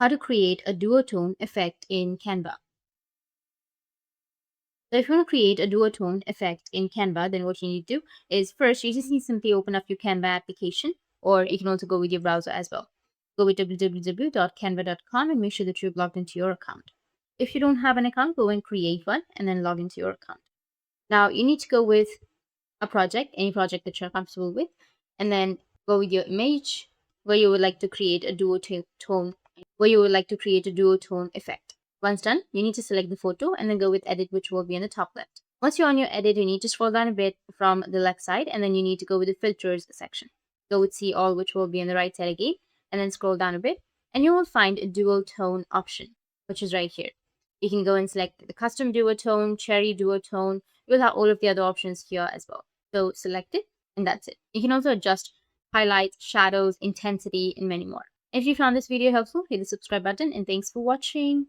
how to create a duotone effect in Canva. So if you want to create a duotone effect in Canva, then what you need to do is first, you just need to simply open up your Canva application, or you can also go with your browser as well. Go with www.canva.com and make sure that you're logged into your account. If you don't have an account, go and create one and then log into your account. Now you need to go with a project, any project that you're comfortable with, and then go with your image where you would like to create a duotone effect. Once done, you need to select the photo and then go with edit, which will be on the top left. Once you're on your edit, you need to scroll down a bit from the left side, and then you need to go with the filters section. Go with see all, which will be on the right side again, and then scroll down a bit, and you will find a dual tone option, which is right here. You can go and select the custom duotone, cherry duotone. You'll have all of the other options here as well. So select it, and that's it. You can also adjust highlights, shadows, intensity, and many more. If you found this video helpful, hit the subscribe button, and thanks for watching.